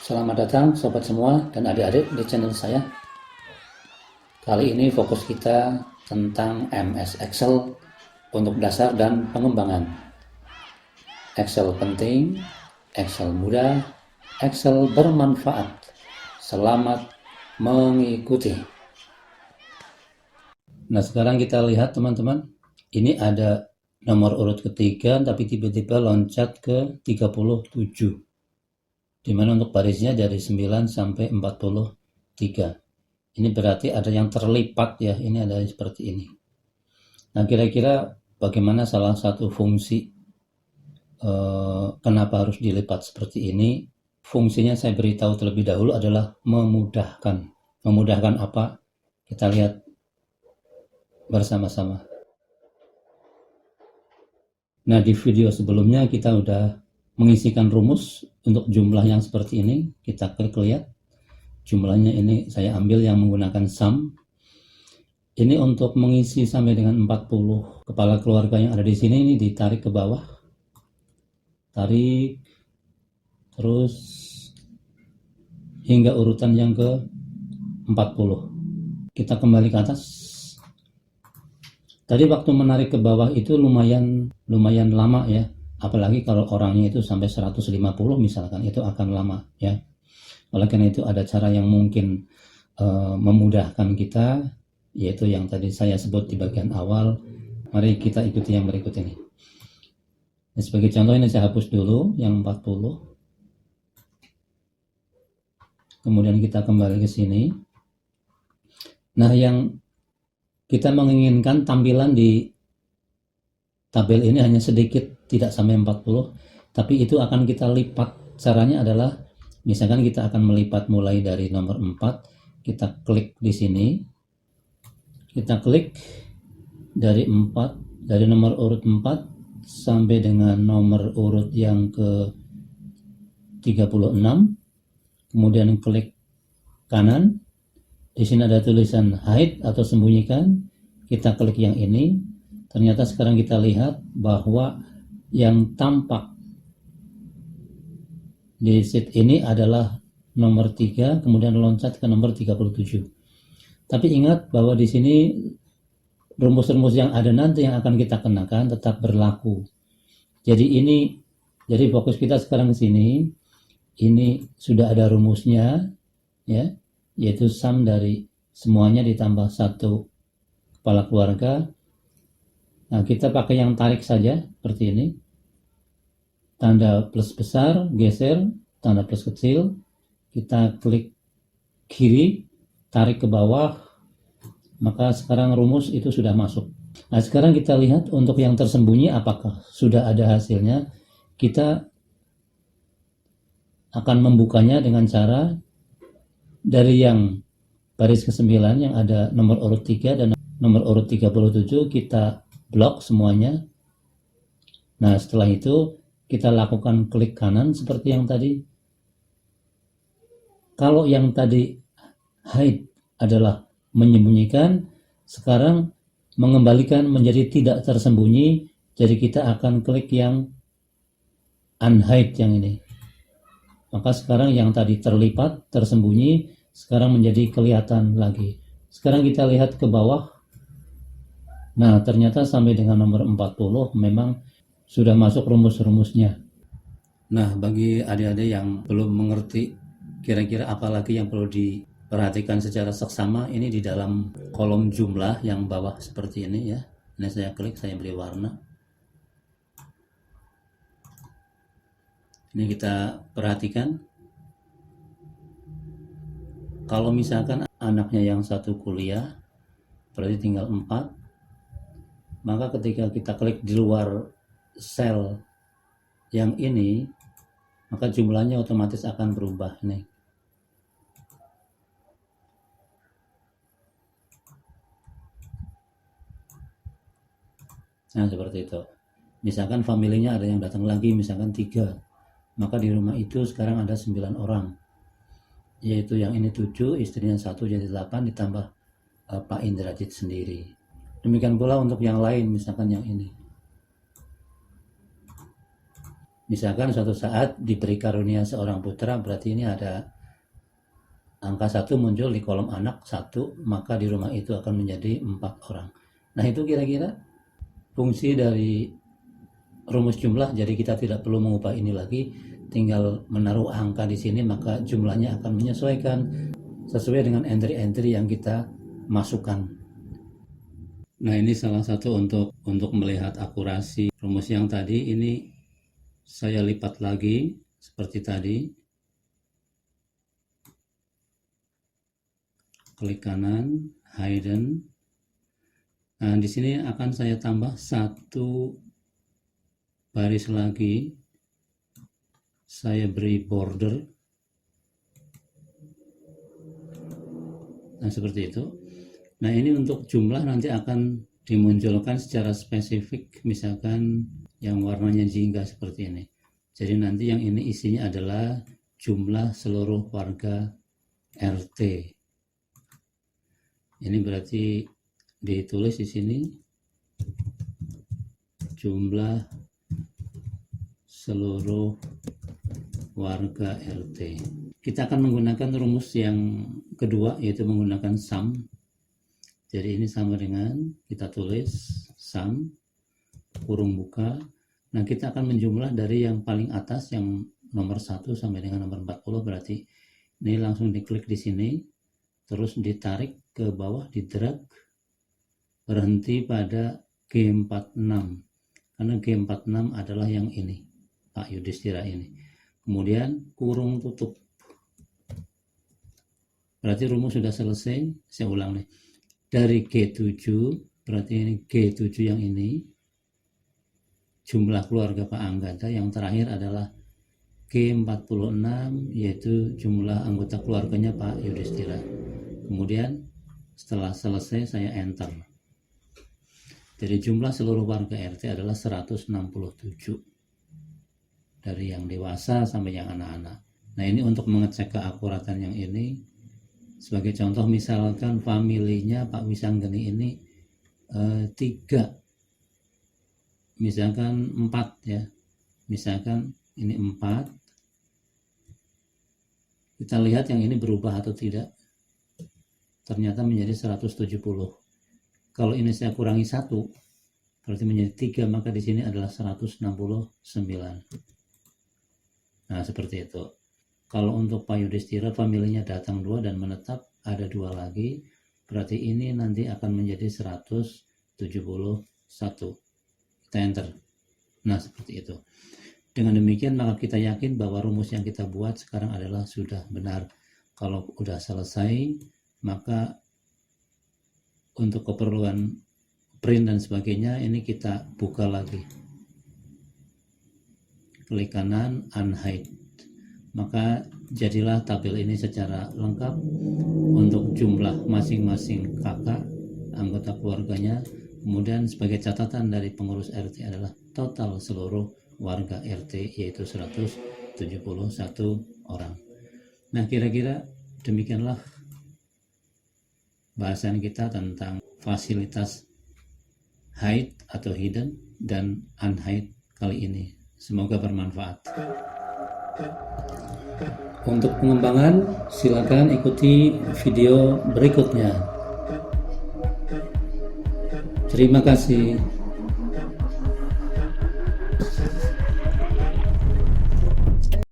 Selamat datang sobat semua dan adik-adik di channel saya. Kali ini fokus kita tentang MS Excel untuk dasar dan pengembangan. Excel penting, Excel mudah, Excel bermanfaat. Selamat mengikuti. Nah, sekarang kita lihat teman-teman, ini ada nomor urut ketiga tapi tiba-tiba loncat ke 37. Dimana untuk barisnya dari 9 sampai 43. Ini berarti ada yang terlipat ya, ini ada seperti ini. Nah, kira-kira bagaimana salah satu fungsi kenapa harus dilipat seperti ini? Fungsinya saya beritahu terlebih dahulu adalah memudahkan. Memudahkan apa? Kita lihat bersama-sama. Nah, di video sebelumnya kita udah mengisikan rumus untuk jumlah yang seperti ini. Kita klik lihat. Jumlahnya ini saya ambil yang menggunakan sum. Ini untuk mengisi sampai dengan 40 kepala keluarga yang ada di sini, ini ditarik ke bawah. Tarik terus hingga urutan yang ke 40. Kita kembali ke atas. Tadi waktu menarik ke bawah itu lumayan lama ya. Apalagi kalau orangnya itu sampai 150 misalkan, itu akan lama ya. Oleh karena itu ada cara yang mungkin memudahkan kita, yaitu yang tadi saya sebut di bagian awal. Mari kita ikuti yang berikut ini. Nah, sebagai contoh ini saya hapus dulu yang 40. Kemudian kita kembali ke sini. Nah, yang kita menginginkan tampilan di tabel ini hanya sedikit, tidak sampai 40, tapi itu akan kita lipat. Caranya adalah misalkan kita akan melipat mulai dari nomor 4, kita klik di sini. Kita klik dari nomor urut 4 sampai dengan nomor urut yang ke 36. Kemudian klik kanan. Di sini ada tulisan hide atau sembunyikan. Kita klik yang ini. Ternyata sekarang kita lihat bahwa yang tampak di sheet ini adalah nomor 3, kemudian loncat ke nomor 37. Tapi ingat bahwa di sini rumus-rumus yang ada nanti yang akan kita kenakan tetap berlaku. Jadi fokus kita sekarang ke sini. Ini sudah ada rumusnya ya, yaitu sum dari semuanya ditambah 1 kepala keluarga. Nah, kita pakai yang tarik saja seperti ini. Tanda plus besar, geser, tanda plus kecil. Kita klik kiri, tarik ke bawah. Maka sekarang rumus itu sudah masuk. Nah, sekarang kita lihat untuk yang tersembunyi apakah sudah ada hasilnya. Kita akan membukanya dengan cara dari yang baris ke-9 yang ada nomor urut 3 dan nomor urut 37, kita blok semuanya. Nah, setelah itu kita lakukan klik kanan seperti yang tadi. Kalau yang tadi hide adalah menyembunyikan, sekarang mengembalikan menjadi tidak tersembunyi. Jadi kita akan klik yang unhide yang ini. Maka sekarang yang tadi terlipat, tersembunyi, sekarang menjadi kelihatan lagi. Sekarang kita lihat ke bawah. Nah, ternyata sampai dengan nomor 40 memang sudah masuk rumus-rumusnya. Nah, bagi adik-adik yang belum mengerti kira-kira apa lagi yang perlu diperhatikan secara seksama, ini di dalam kolom jumlah yang bawah seperti ini ya. Ini saya klik, saya beri warna. Ini kita perhatikan. Kalau misalkan anaknya yang satu kuliah, berarti tinggal 4. Maka ketika kita klik di luar sel yang ini, maka jumlahnya otomatis akan berubah nih. Nah, seperti itu. Misalkan familinya ada yang datang lagi, misalkan 3. Maka di rumah itu sekarang ada 9 orang. Yaitu yang ini 7, istrinya 1 jadi 8, ditambah Pak Indrajit sendiri. Demikian pula untuk yang lain, misalkan yang ini. Misalkan suatu saat diberi karunia seorang putra, berarti ini ada angka 1 muncul di kolom anak 1, maka di rumah itu akan menjadi 4 orang. Nah, itu kira-kira fungsi dari rumus jumlah. Jadi kita tidak perlu mengubah ini lagi, tinggal menaruh angka di sini, maka jumlahnya akan menyesuaikan sesuai dengan entry-entry yang kita masukkan. Nah, ini salah satu untuk melihat akurasi rumus yang tadi. Ini saya lipat lagi seperti tadi. Klik kanan, hidden. Nah, di sini akan saya tambah 1 baris lagi. Saya beri border. Nah, seperti itu. Nah, ini untuk jumlah nanti akan dimunculkan secara spesifik, misalkan yang warnanya jingga seperti ini. Jadi nanti yang ini isinya adalah jumlah seluruh warga RT. Ini berarti ditulis di sini jumlah seluruh warga RT. Kita akan menggunakan rumus yang kedua, yaitu menggunakan sum. Jadi ini sama dengan kita tulis sum kurung buka. Nah, kita akan menjumlah dari yang paling atas, yang nomor 1 sampai dengan nomor 40. Berarti ini langsung diklik di sini, terus ditarik ke bawah, di-drag, berhenti pada G46, karena G46 adalah yang ini, Pak Yudhistira ini. Kemudian kurung tutup. Berarti rumus sudah selesai. Saya ulang nih. Dari G7, berarti ini G7 yang ini, jumlah keluarga Pak Anggada. Yang terakhir adalah G46, yaitu jumlah anggota keluarganya Pak Yudhistira. Kemudian setelah selesai saya enter. Jadi jumlah seluruh warga RT adalah 167. Dari yang dewasa sampai yang anak-anak. Nah, ini untuk mengecek keakuratan yang ini. Sebagai contoh, misalkan familinya Pak Wisanggeni ini 3, misalkan 4 ya, misalkan ini 4, kita lihat yang ini berubah atau tidak. Ternyata menjadi 170. Kalau ini saya kurangi 1, berarti menjadi 3, maka di sini adalah 169. Nah, seperti itu. Kalau untuk Pak Yudhistira, familinya datang 2 dan menetap ada 2 lagi, berarti ini nanti akan menjadi 171. Kita enter. Nah, seperti itu. Dengan demikian, maka kita yakin bahwa rumus yang kita buat sekarang adalah sudah benar. Kalau sudah selesai, maka untuk keperluan print dan sebagainya, ini kita buka lagi. Klik kanan, unhide. Maka jadilah tabel ini secara lengkap untuk jumlah masing-masing kakak, anggota keluarganya. Kemudian sebagai catatan dari pengurus RT adalah total seluruh warga RT, yaitu 171 orang. Nah, kira-kira demikianlah bahasan kita tentang fasilitas hide atau hidden dan unhide kali ini. Semoga bermanfaat. Untuk pengembangan, silakan ikuti video berikutnya. Terima kasih.